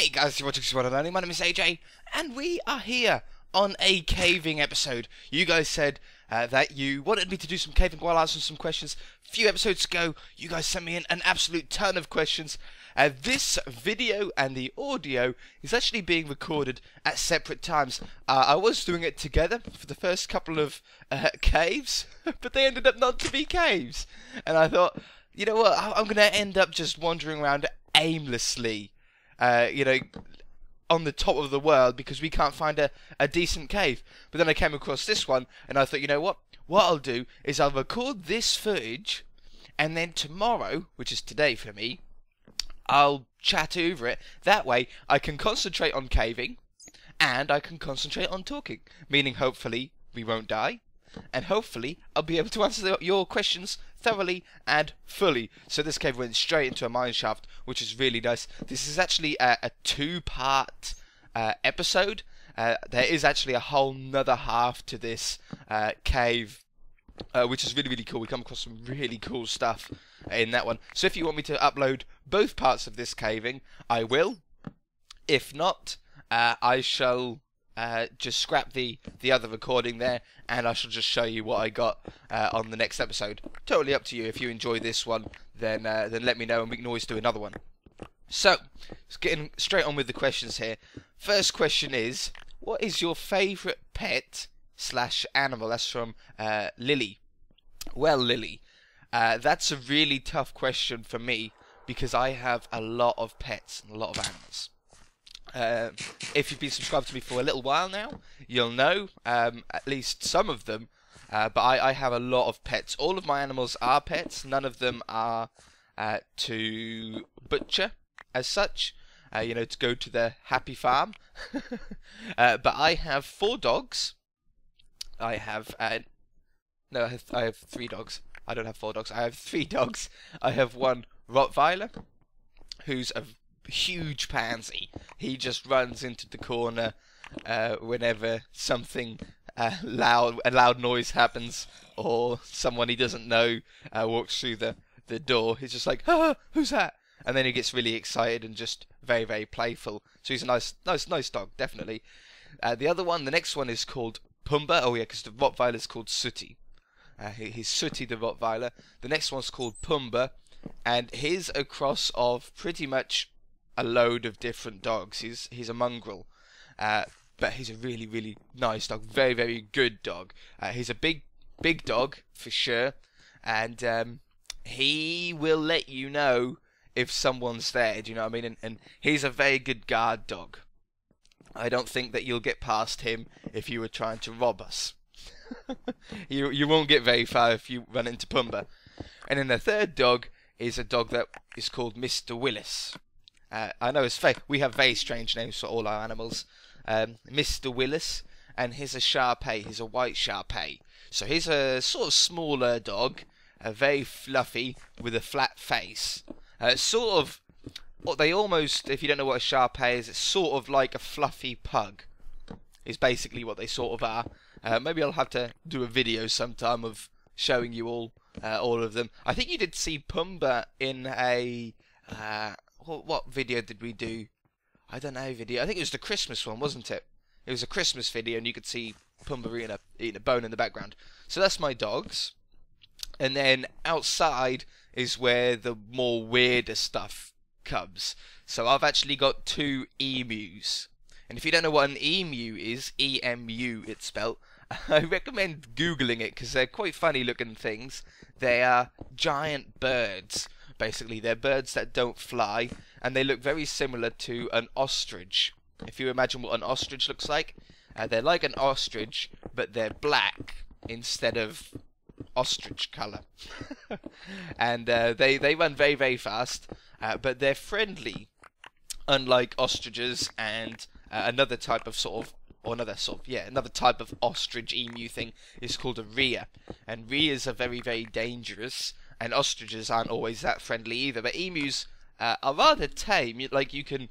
Hey guys, you're watching One and Only. My name is AJ, and we are here on a caving episode. You guys said that you wanted me to do some caving while answering some questions. A few episodes ago, you guys sent me in an absolute ton of questions. This video and the audio is actually being recorded at separate times. I was doing it together for the first couple of caves, but they ended up not to be caves. And I thought, you know what, I'm going to end up just wandering around aimlessly. On the top of the world because we can't find a decent cave. But then I came across this one and I thought, you know what I'll do is I'll record this footage, and then tomorrow, which is today for me, I'll chat over it. That way I can concentrate on caving and I can concentrate on talking, meaning hopefully we won't die, and hopefully I'll be able to answer your questions thoroughly and fully. So this cave went straight into a mine shaft, which is really nice. This is actually a two-part episode. There is actually a whole nother half to this cave, which is really cool. We come across some really cool stuff in that one. So if you want me to upload both parts of this caving, I will. If not, I shall just scrap the other recording there, and I shall just show you what I got on the next episode. Totally up to you. If you enjoy this one, then let me know, and we can always do another one. So, getting straight on with the questions here. First question is, what is your favourite pet / animal? That's from Lily. Well, Lily, that's a really tough question for me because I have a lot of pets and a lot of animals. If you've been subscribed to me for a little while now, you'll know at least some of them, but I have a lot of pets. All of my animals are pets. None of them are to butcher as such, to go to the happy farm. But I have 4 dogs. I have I have 3 dogs. I don't have 4 dogs. I have 3 dogs. I have one Rottweiler, who's a huge pansy. He just runs into the corner whenever something a loud noise happens, or someone he doesn't know walks through the door. He's just like, ah, who's that? And then he gets really excited and just very playful. So he's a nice dog, definitely. The next one is called Pumba. Oh yeah, because the Rottweiler is called Sooty. He's Sooty the Rottweiler. The next one's called Pumba, and he's a cross of pretty much a load of different dogs. He's a mongrel, but he's a really nice dog. Very good dog. He's a big dog for sure, and he will let you know if someone's there. Do you know what I mean? And he's a very good guard dog. I don't think that you'll get past him if you were trying to rob us. You won't get very far if you run into Pumba. And then the third dog is a dog that is called Mr. Willis. I know we have very strange names for all our animals. Mr. Willis, and he's a Shar-Pei. He's a white Shar-Pei. So he's a sort of smaller dog, very fluffy with a flat face. Sort of, they almost, if you don't know what a Shar-Pei is, it's sort of like a fluffy pug. Is basically what they sort of are. Maybe I'll have to do a video sometime of showing you all of them. I think you did see Pumba in a what video did we do? I don't know video. I think it was the Christmas one, wasn't it? It was a Christmas video, and you could see Pumba eating a bone in the background. So that's my dogs. And then outside is where the more weirder stuff comes. So I've actually got 2 emus. And if you don't know what an emu is, E-M-U it's spelt, I recommend Googling it because they're quite funny looking things. They are giant birds. Basically, they're birds that don't fly, and they look very similar to an ostrich. If you imagine what an ostrich looks like, they're like an ostrich, but they're black instead of ostrich colour. And they run very fast, but they're friendly, unlike ostriches and another type of another type of ostrich emu thing is called a rhea, and rheas are very dangerous, and ostriches aren't always that friendly either. But emus are rather tame. Like, you can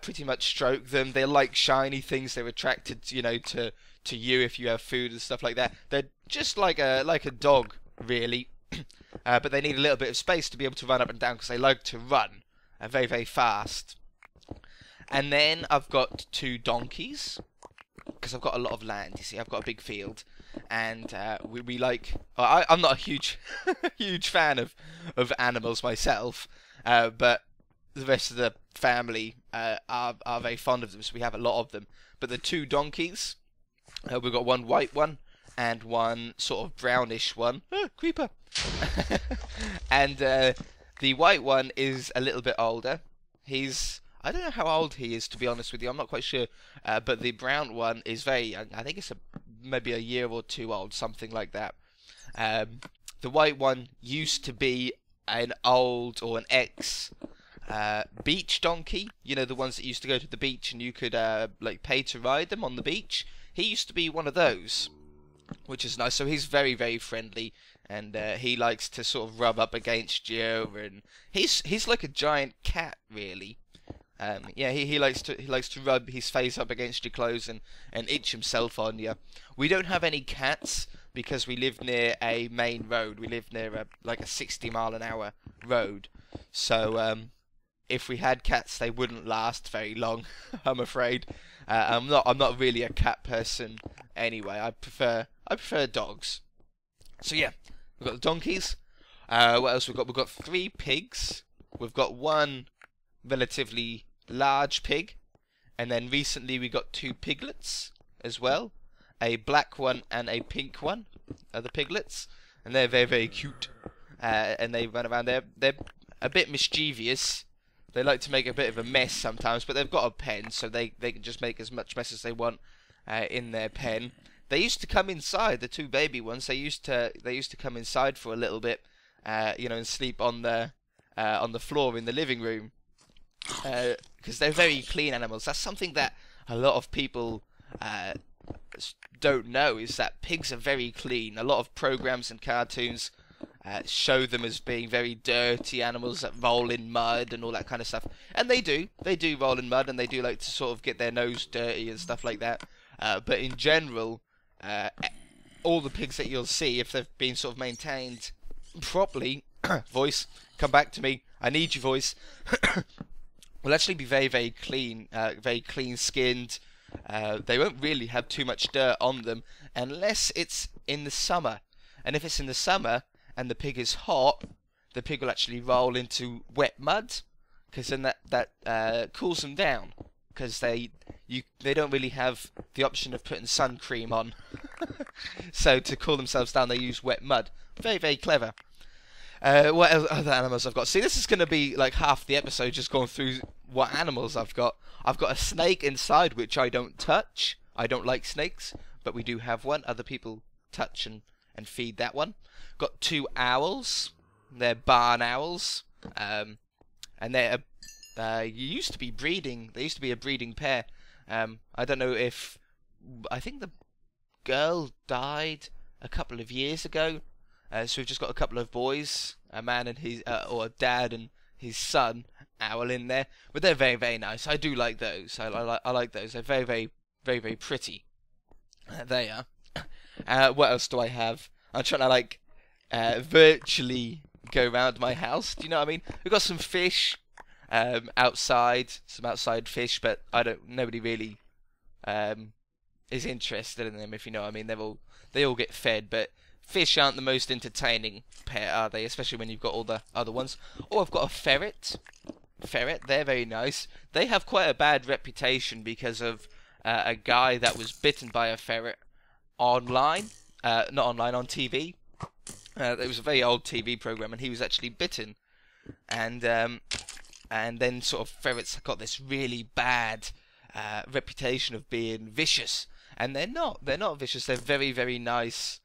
pretty much stroke them. They're like shiny things. They're attracted, to you if you have food and stuff like that. They're just like a dog, really. But they need a little bit of space to be able to run up and down because they like to run very fast. And then I've got 2 donkeys, because I've got a lot of land, you see. I've got a big field, and we like... I'm not a huge huge fan of animals myself, but the rest of the family are very fond of them, so we have a lot of them. But the 2 donkeys, we've got one white one and one sort of brownish one. Creeper! And the white one is a little bit older. I don't know how old he is, to be honest with you. I'm not quite sure. But the brown one is very young. I think it's maybe a year or 2 old, something like that. The white one used to be an old or an ex beach donkey. You know, the ones that used to go to the beach and you could like pay to ride them on the beach. He used to be one of those, which is nice. So he's very, very friendly, and he likes to sort of rub up against you, and he's like a giant cat, really. Yeah, he likes to rub his face up against your clothes and itch himself on you. We don't have any cats because we live near a main road. We live near like a 60-mile-an-hour road. So if we had cats, they wouldn't last very long, I'm afraid. I'm not really a cat person anyway. I prefer dogs. So yeah, we've got the donkeys. What else we've got? We've got 3 pigs. We've got 1 relatively large pig, and then recently we got 2 piglets as well, a black one and a pink one are the piglets, and they're very, very cute, and they run around. They're a bit mischievous. They like to make a bit of a mess sometimes, but they've got a pen, so they can just make as much mess as they want in their pen. They used to come inside, the 2 baby ones. They used to come inside for a little bit, you know, and sleep on the floor in the living room. Because they're very clean animals. That's something that a lot of people don't know, is that pigs are very clean. A lot of programs and cartoons show them as being very dirty animals that roll in mud and all that kind of stuff. And they do roll in mud, and they do like to sort of get their nose dirty and stuff like that. But in general, all the pigs that you'll see, if they've been sort of maintained properly, voice, come back to me, I need your voice, will actually be very, very clean skinned. They won't really have too much dirt on them unless it's in the summer. And if it's in the summer and the pig is hot, the pig will actually roll into wet mud, because then that cools them down, because they don't really have the option of putting sun cream on. So to cool themselves down, they use wet mud. Very, very clever. What other animals I've got? See, this is going to be like half the episode just going through what animals I've got. I've got a snake inside, which I don't touch. I don't like snakes, but we do have one. Other people touch and feed that one. Got 2 owls. They're barn owls, and they're used to be breeding. They used to be a breeding pair. I don't know if, I think the girl died a couple of years ago. So we've just got a couple of boys, a man and his, or a dad and his son, owl in there. But they're very, very nice. I do like those. I like those. They're very, very, very, very pretty. They are. What else do I have? I'm trying to like virtually go around my house. Do you know what I mean? We've got some fish outside, some outside fish, but nobody really is interested in them, if you know what I mean. They all get fed, but fish aren't the most entertaining pet, are they? Especially when you've got all the other ones. Oh, I've got a ferret. They're very nice. They have quite a bad reputation because of a guy that was bitten by a ferret online. Not online, on TV. It was a very old TV program, and he was actually bitten. And then sort of ferrets got this really bad reputation of being vicious. And they're not vicious. They're very, very nice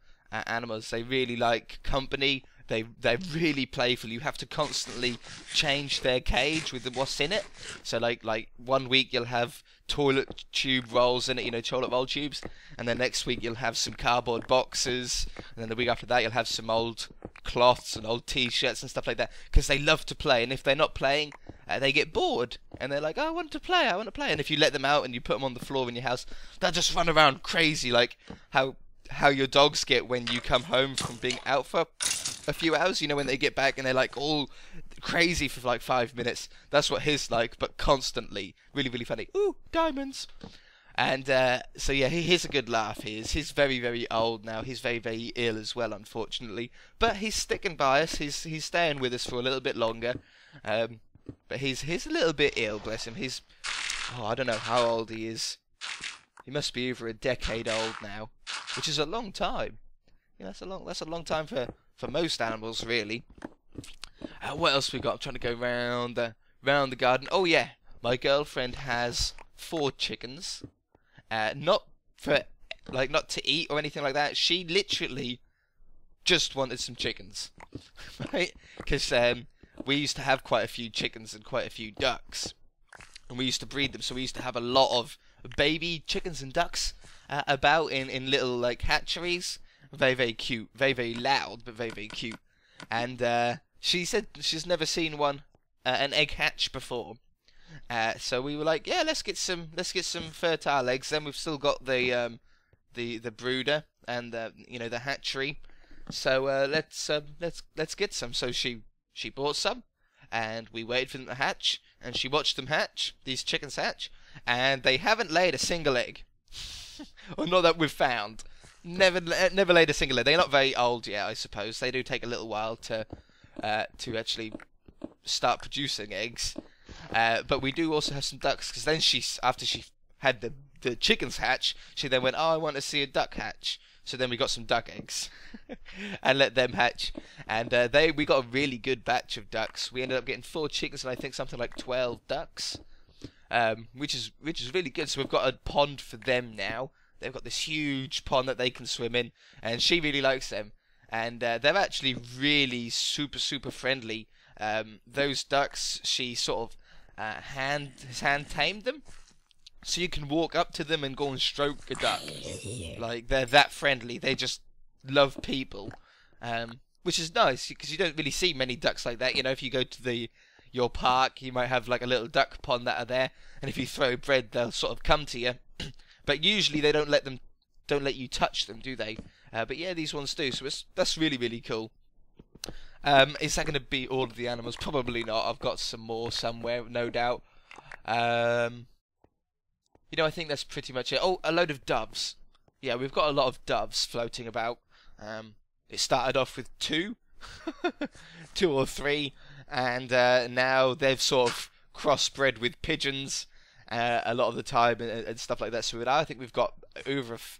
animals. They really like company. They're really playful. You have to constantly change their cage with what's in it. So like 1 week you'll have toilet tube rolls in it, you know, toilet roll tubes, and then next week you'll have some cardboard boxes, and then the week after that you'll have some old cloths and old t-shirts and stuff like that, because they love to play. And if they're not playing, they get bored, and they're like, oh, I want to play. And if you let them out and you put them on the floor in your house, they'll just run around crazy, like how your dogs get when you come home from being out for a few hours. You know, when they get back and they're like all crazy for like 5 minutes. That's what his like, but constantly. Really, really funny. Ooh, diamonds. And so yeah, he's a good laugh. He's very, very old now. He's very, very ill as well, unfortunately. But he's sticking by us. He's staying with us for a little bit longer. But he's a little bit ill, bless him. I don't know how old he is. He must be over a decade old now, which is a long time. Yeah, that's a long time for most animals, really. What else we got? I'm trying to go round the garden. Oh yeah, my girlfriend has 4 chickens. Not to eat or anything like that. She literally just wanted some chickens, right? Because we used to have quite a few chickens and quite a few ducks, and we used to breed them. So we used to have a lot of baby chickens and ducks about in little like hatcheries. Very, very cute, very, very loud, but very, very cute. And she said she's never seen an egg hatch before. So we were like, yeah, let's get some fertile eggs. Then we've still got the brooder and the hatchery. So let's get some. So she bought some, and we waited for them to hatch, and she watched them hatch. These chickens hatch, and they haven't laid a single egg, or not that we've found. Never laid a single egg. They're not very old yet, I suppose. They do take a little while to actually start producing eggs. But we do also have some ducks, because then after she had the chickens hatch, she then went, oh, I want to see a duck hatch. So then we got some duck eggs and let them hatch. And we got a really good batch of ducks. We ended up getting 4 chickens and I think something like 12 ducks, which is really good. So we've got a pond for them now. They've got this huge pond that they can swim in, and she really likes them. And they're actually really super, super friendly. Those ducks, she sort of hand tamed them, so you can walk up to them and go and stroke a duck. Like, they're that friendly. They just love people, which is nice, because you don't really see many ducks like that. You know, if you go to your park, you might have like a little duck pond that are there, and if you throw bread, they'll sort of come to you. But usually they don't let you touch them, do they? But yeah, these ones do. So that's really, really cool. Is that going to be all of the animals? Probably not. I've got some more somewhere, no doubt. I think that's pretty much it. Oh, a load of doves. Yeah, we've got a lot of doves floating about. It started off with 2, 2 or 3, and now they've sort of crossbred with pigeons a lot of the time and stuff like that. So I think we've got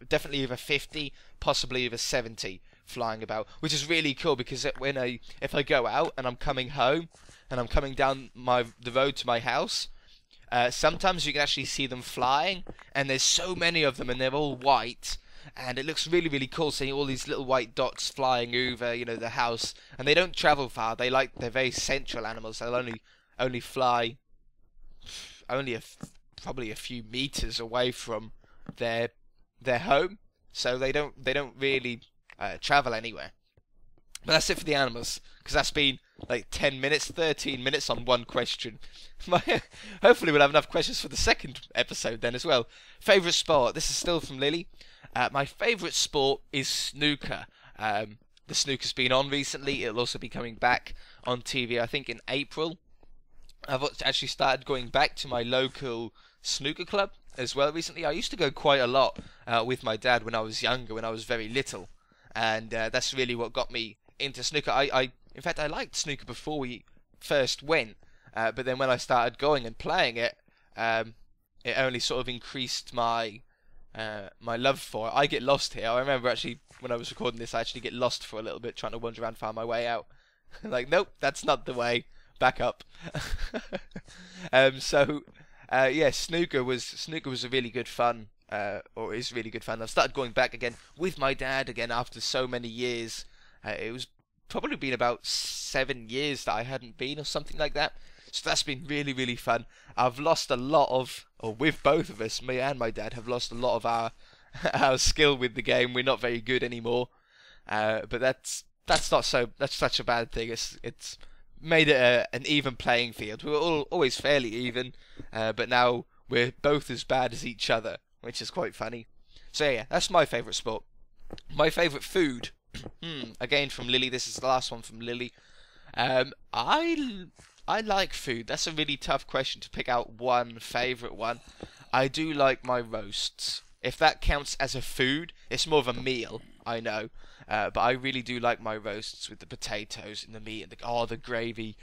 definitely over 50, possibly over 70 flying about, which is really cool, because if I go out and I'm coming home and I'm coming down the road to my house, sometimes you can actually see them flying, and there's so many of them, and they're all white, and it looks really, really cool seeing all these little white dots flying over, the house. And they don't travel far. They're very central animals. They'll only fly probably a few meters away from their home, so they don't really travel anywhere. But that's it for the animals, because that's been like 10 minutes, 13 minutes on one question. Hopefully we'll have enough questions for the second episode then as well. Favourite sport? This is still from Lily. My favourite sport is snooker. The snooker's been on recently. It'll also be coming back on TV, I think, in April. I've actually started going back to my local snooker club as well recently. I used to go quite a lot with my dad when I was younger, when I was very little. And that's really what got me into snooker. In fact, I liked snooker before we first went. But then when I started going and playing it, it only sort of increased my love for it. I get lost here. I remember actually when I was recording this, I actually get lost for a little bit trying to wander around, find my way out. Like, nope, that's not the way. Back up. Yeah, snooker was a really good fun, or is really good fun. I've started going back again with my dad again after so many years. It was probably been about 7 years that I hadn't been, or something like that. So that's been really, really fun. I've lost a lot of, or with both of us, me and my dad, have lost a lot of our skill with the game. We're not very good anymore. But that's such a bad thing. It's made it an even playing field. We were always fairly even, but now we're both as bad as each other, which is quite funny. So yeah, that's my favourite sport. My favourite food Again from Lily. This is the last one from Lily. I like food. That's a really tough question to pick out one favourite one. I do like my roasts. If that counts as a food, it's more of a meal, I know. But I really do like my roasts with the potatoes and the meat and the gravy.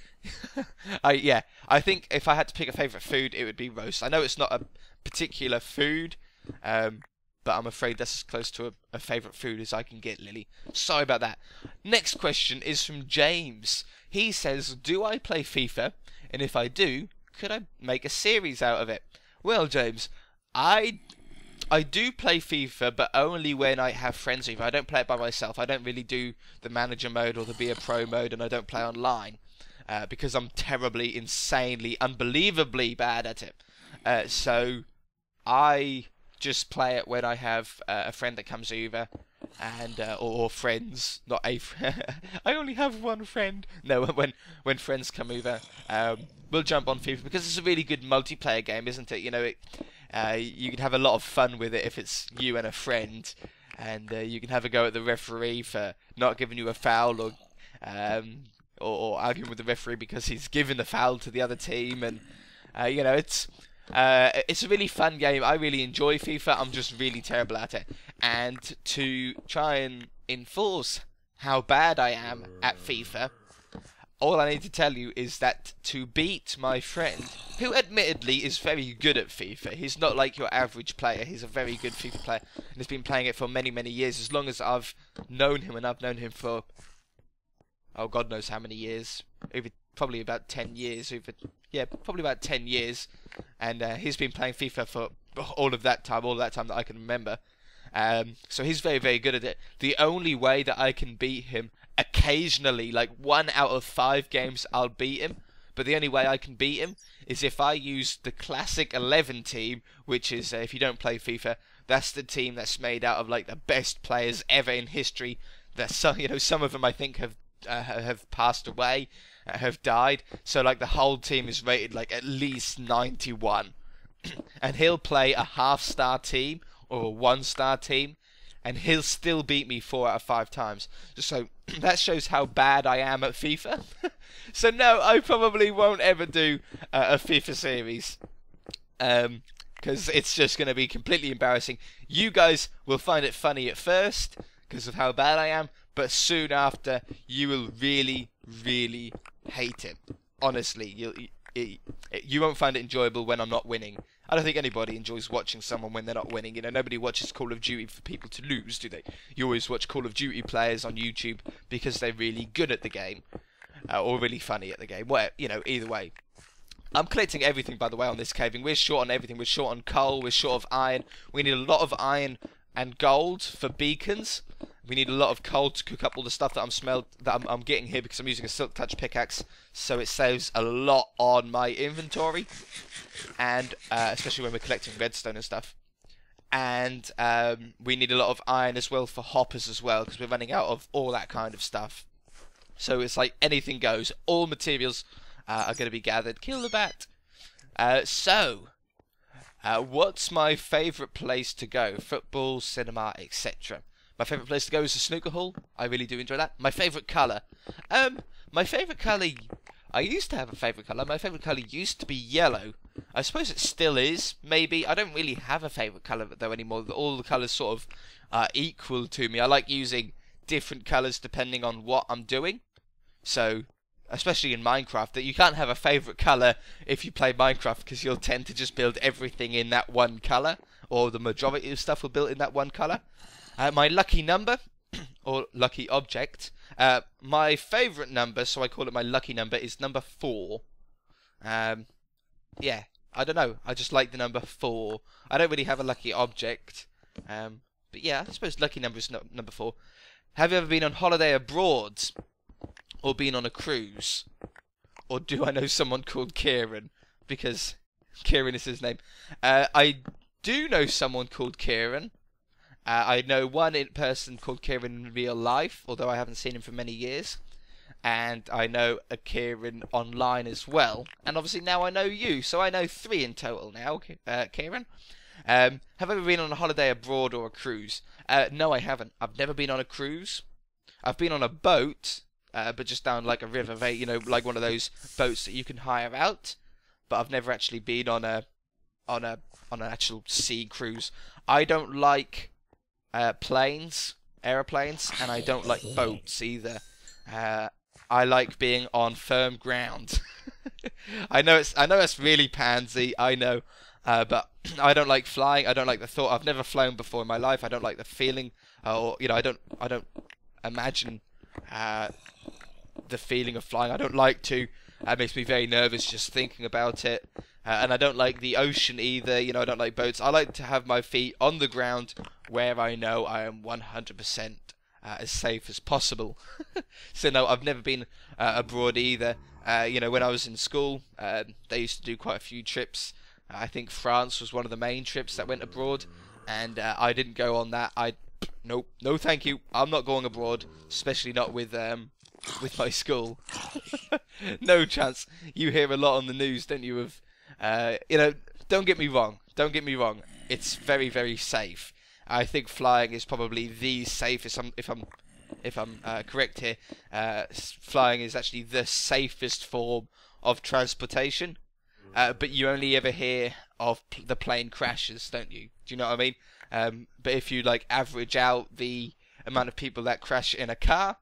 I think if I had to pick a favourite food, it would be roast. I know it's not a particular food, but I'm afraid that's as close to a favourite food as I can get, Lily. Sorry about that. Next question is from James. He says, do I play FIFA? And if I do, could I make a series out of it? Well, James, I do play FIFA, but only when I have friends with me. I don't play it by myself. I don't really do the manager mode or the be a pro mode, and I don't play online because I'm terribly, insanely, unbelievably bad at it. So I just play it when I have a friend that comes over, and or friends, not a friend. I only have one friend. No, when friends come over, we'll jump on FIFA because it's a really good multiplayer game, isn't it? You know, you can have a lot of fun with it if it's you and a friend, and you can have a go at the referee for not giving you a foul, or arguing with the referee because he's given the foul to the other team, and you know, it's a really fun game. I really enjoy FIFA. I'm just really terrible at it. And to try and enforce how bad I am at FIFA, all I need to tell you is that to beat my friend, who admittedly is very good at FIFA, he's not like your average player, he's a very good FIFA player, and has been playing it for many, many years, as long as I've known him, and I've known him for, oh, God knows how many years, probably about 10 years, probably about 10 years, and he's been playing FIFA for all of that time that I can remember. So he's very, very good at it. The only way that I can beat him, occasionally, like 1 out of 5 games, I'll beat him. But the only way I can beat him is if I use the Classic 11 team, which is, if you don't play FIFA, that's the team that's made out of like the best players ever in history. That some of them I think have passed away, have died. So like the whole team is rated like at least 91, and he'll play a half-star team or a 1-star team, and he'll still beat me 4 out of 5 times. So that shows how bad I am at FIFA. So no, I probably won't ever do a FIFA series, because it's just going to be completely embarrassing. You guys will find it funny at first because of how bad I am, but soon after you will really, really hate it. Honestly, you won't find it enjoyable when I'm not winning. I don't think anybody enjoys watching someone when they're not winning. You know, nobody watches Call of Duty for people to lose, do they? You always watch Call of Duty players on YouTube because they're really good at the game, or really funny at the game. Well, you know, either way. I'm collecting everything, by the way, on this caving. We're short on everything. We're short on coal. We're short of iron. We need a lot of iron and gold for beacons. We need a lot of coal to cook up all the stuff that I'm getting here, because I'm using a Silk Touch pickaxe, so it saves a lot on my inventory, and especially when we're collecting redstone and stuff. And we need a lot of iron as well for hoppers as well, because we're running out of all that kind of stuff. So it's like anything goes. All materials are going to be gathered. Kill the bat. What's my favourite place to go? Football, cinema, etc. My favourite place to go is the snooker hall. I really do enjoy that. My favourite colour. My favourite colour... I used to have a favourite colour. My favourite colour used to be yellow. I suppose it still is, maybe. I don't really have a favourite colour though anymore. All the colours sort of are equal to me. I like using different colours depending on what I'm doing. So, especially in Minecraft, that you can't have a favourite colour if you play Minecraft, because you'll tend to just build everything in that one colour, or the majority of stuff will build in that one colour. My lucky number, or lucky object, my favourite number, so I call it my lucky number, is number 4. Yeah, I don't know, I just like the number 4. I don't really have a lucky object, but yeah, I suppose lucky number is number 4. Have you ever been on holiday abroad? Or been on a cruise? Or do I know someone called Kieran? Because Kieran is his name. I do know someone called Kieran. I know one person called Kieran in real life, although I haven't seen him for many years. And I know a Kieran online as well. And obviously now I know you, so I know 3 in total now, Kieran. Have I ever been on a holiday abroad or a cruise? No, I haven't. I've never been on a cruise. I've been on a boat, but just down like a river, you know, like one of those boats that you can hire out. But I've never actually been on an actual sea cruise. I don't like aeroplanes, and I don't like boats either. I like being on firm ground. I know it's really pansy. I know, but I don't like flying. I don't like the thought. I've never flown before in my life. I don't like the feeling, or you know, I don't imagine the feeling of flying. I don't like to. It makes me very nervous just thinking about it. And I don't like the ocean either. You know, I don't like boats. I like to have my feet on the ground where I know I am 100% as safe as possible. So no, I've never been abroad either. You know, when I was in school, they used to do quite a few trips. I think France was one of the main trips that went abroad, and I didn't go on that. Nope, no thank you. I'm not going abroad, especially not with my school. No chance. You hear a lot on the news, don't you? Of you know, don't get me wrong. Don't get me wrong. It's very, very safe. I think flying is probably the safest. If I'm correct here, flying is actually the safest form of transportation. But you only ever hear of the plane crashes, don't you? Do you know what I mean? But if you like average out the amount of people that crash in a car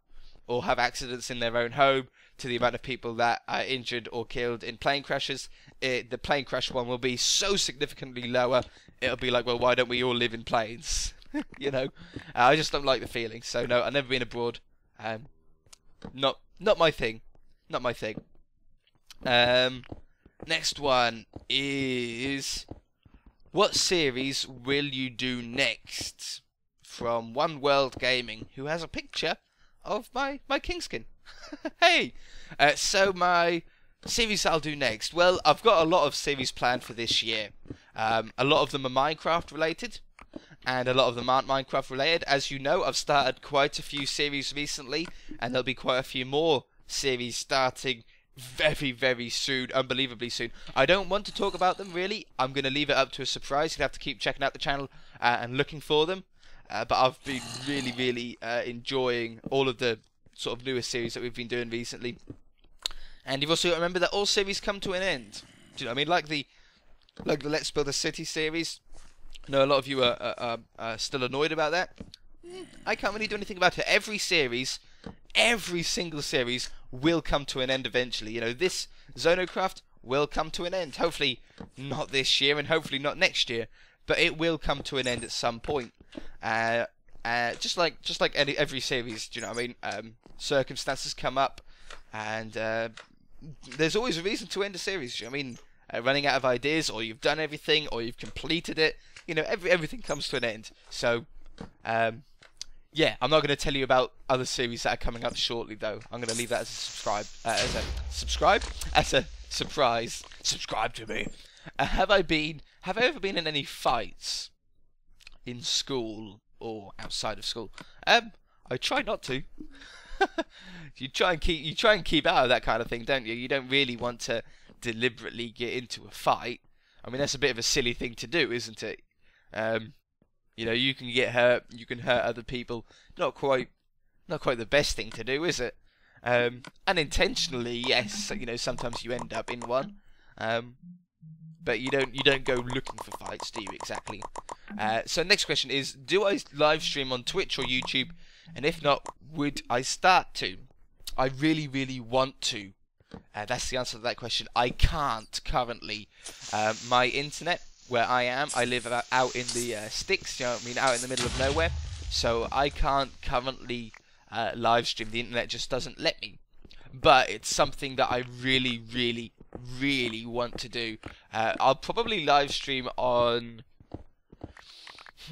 or have accidents in their own home to the amount of people that are injured or killed in plane crashes, the plane crash one will be so significantly lower. It'll be like, well, why don't we all live in planes? You know, I just don't like the feeling. So no, I've never been abroad. Not my thing. Not my thing. Next one is, what series will you do next? From One World Gaming, who has a picture of my Kingskin. Hey, so my series I'll do next. Well, I've got a lot of series planned for this year. A lot of them are Minecraft related, and a lot of them aren't Minecraft related. As you know, I've started quite a few series recently, and there'll be quite a few more series starting very, very soon, unbelievably soon. I don't want to talk about them really. I'm going to leave it up to a surprise. You'll have to keep checking out the channel and looking for them. But I've been really, really enjoying all of the sort of newer series that we've been doing recently. And you've also got to remember that all series come to an end. Do you know what I mean? Like the Let's Build a City series. I know a lot of you are still annoyed about that. I can't really do anything about it. Every single series will come to an end eventually. You know, this ZONOCraft will come to an end. Hopefully not this year, and hopefully not next year, but it will come to an end at some point. Just like every series, do you know what I mean? Circumstances come up, and there's always a reason to end a series. Do you know what I mean? Running out of ideas, or you've done everything, or you've completed it. You know, everything comes to an end. So, yeah, I'm not going to tell you about other series that are coming up shortly, though. I'm going to leave that as a surprise. Subscribe to me. Have I ever been in any fights in school or outside of school? I try not to. You try and keep out of that kind of thing, don't you? You don't really want to deliberately get into a fight. I mean, that's a bit of a silly thing to do, isn't it? You know, you can get hurt, you can hurt other people. Not quite the best thing to do, is it? Unintentionally, yes. You know, sometimes you end up in one. But you don't go looking for fights, do you? Exactly. So next question is, do I live stream on Twitch or YouTube? And if not, would I start to? I really, really want to. That's the answer to that question. I can't currently. My internet, where I live out in the sticks, you know what I mean, out in the middle of nowhere. So I can't currently live stream. The internet just doesn't let me. But it's something that I really, really, really want to do. I'll probably live stream on...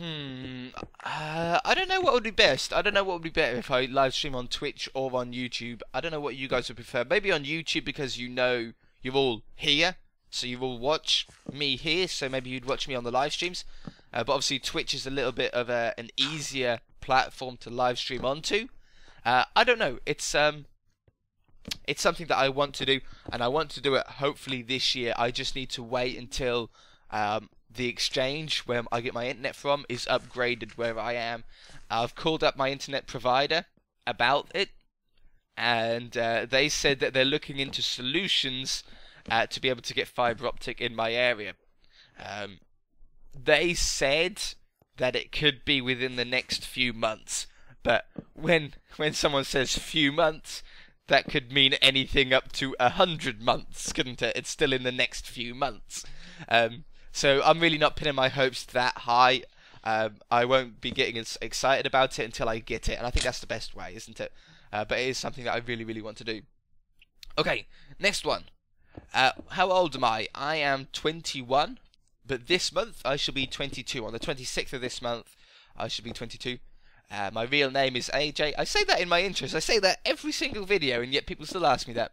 I don't know what would be best. I don't know what would be better if I live stream on Twitch or on YouTube. I don't know what you guys would prefer. Maybe on YouTube, because you know you're all here, so you all watch me here, so maybe you'd watch me on the live streams. But obviously Twitch is a little bit of an easier platform to live stream onto. I don't know. It's something that I want to do, and I want to do it hopefully this year. I just need to wait until the exchange where I get my internet from is upgraded where I am. I've called up my internet provider, about it, and they said that they're looking into solutions to be able to get fibre optic in my area. They said that it could be within the next few months, but when someone says few months, that could mean anything up to 100 months, couldn't it? It's still in the next few months. So I'm really not pinning my hopes that high. I won't be getting excited about it until I get it, and I think that's the best way, isn't it? But it is something that I really, really want to do. Okay, next one. How old am I? I am 21, but this month I shall be 22. On the 26th of this month, I shall be 22. My real name is AJ. I say that in my intros. I say that every single video, and yet people still ask me that.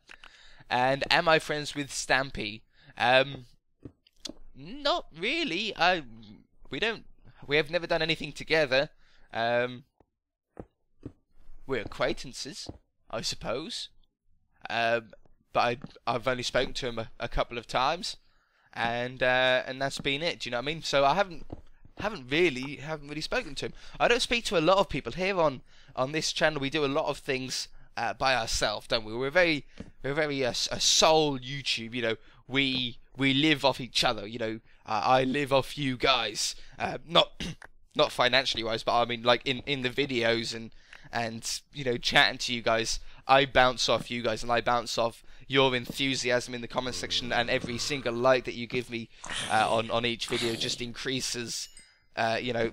And am I friends with Stampy? Not really. We have never done anything together. We're acquaintances, I suppose. But I've only spoken to him a couple of times, and that's been it. Do you know what I mean? So I haven't really spoken to him. I don't speak to a lot of people here on this channel. We do a lot of things by ourselves, don't we? We're very a sole YouTube. You know, we live off each other. You know, I live off you guys. Not financially wise, but I mean like in the videos and you know, chatting to you guys. I bounce off you guys, and I bounce off your enthusiasm in the comment section, and every single like that you give me on each video just increases you know,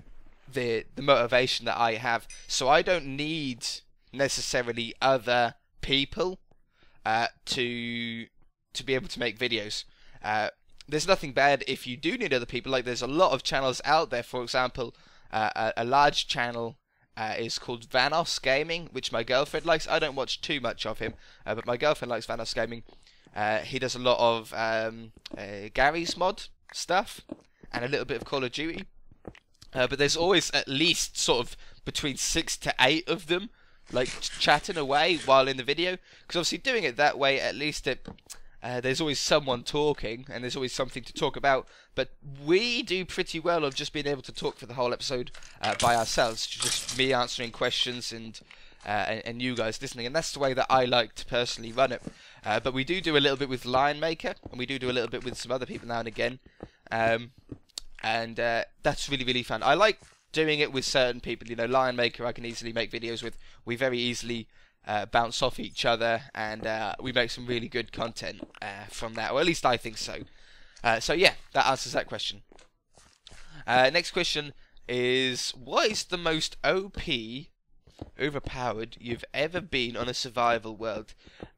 the motivation that I have. So I don't need necessarily other people to be able to make videos. There's nothing bad if you do need other people. Like, there's a lot of channels out there. For example, a large channel is called Vanos Gaming, which my girlfriend likes. I don't watch too much of him, but my girlfriend likes Vanos Gaming. He does a lot of Gary's mod stuff and a little bit of Call of Duty. But there's always at least sort of between 6 to 8 of them, like chatting away while in the video. Because obviously doing it that way, at least there's always someone talking, and there's always something to talk about. But we do pretty well of just being able to talk for the whole episode by ourselves, just me answering questions and you guys listening. And that's the way that I like to personally run it. But we do a little bit with Lion Maker, and we do a little bit with some other people now and again. And that's really, really fun. I like doing it with certain people. You know, Lion Maker I can easily make videos with. We very easily bounce off each other, and we make some really good content from that, or at least I think so. So yeah, that answers that question. Next question is, what is the most OP, overpowered you've ever been on a survival world?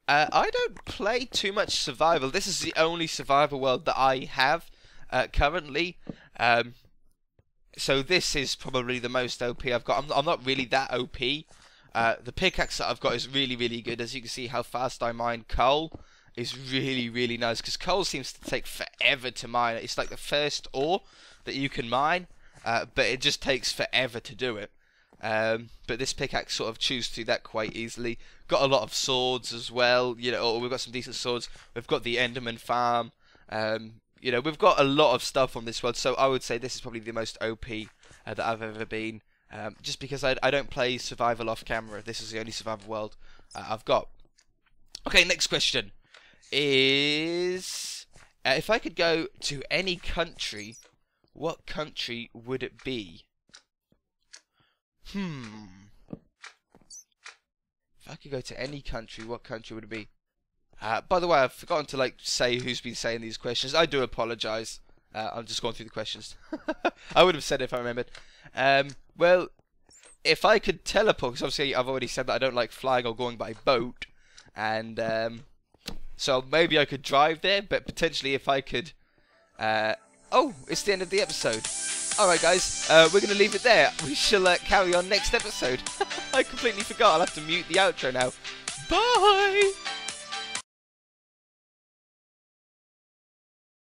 I don't play too much survival. This is the only survival world that I have currently. So this is probably the most OP I've got. I'm not really that OP. The pickaxe that I've got is really, really good. As you can see how fast I mine coal is really, really nice, because coal seems to take forever to mine. It's like the first ore that you can mine, but it just takes forever to do it. But this pickaxe sort of chews through that quite easily. Got a lot of swords as well. You know, we've got some decent swords. We've got the Enderman farm. You know, we've got a lot of stuff on this world, so I would say this is probably the most OP that I've ever been. Just because I don't play survival off camera. This is the only survival world I've got. Okay, next question is, if I could go to any country, what country would it be? If I could go to any country, what country would it be? By the way, I've forgotten to say who's been saying these questions. I do apologise. I'm just going through the questions. I would have said it if I remembered. Well, if I could teleport, because obviously I've already said that I don't like flying or going by boat, and so maybe I could drive there, but potentially if I could... oh, it's the end of the episode. Alright guys, we're going to leave it there. We shall carry on next episode. I completely forgot. I'll have to mute the outro now. Bye!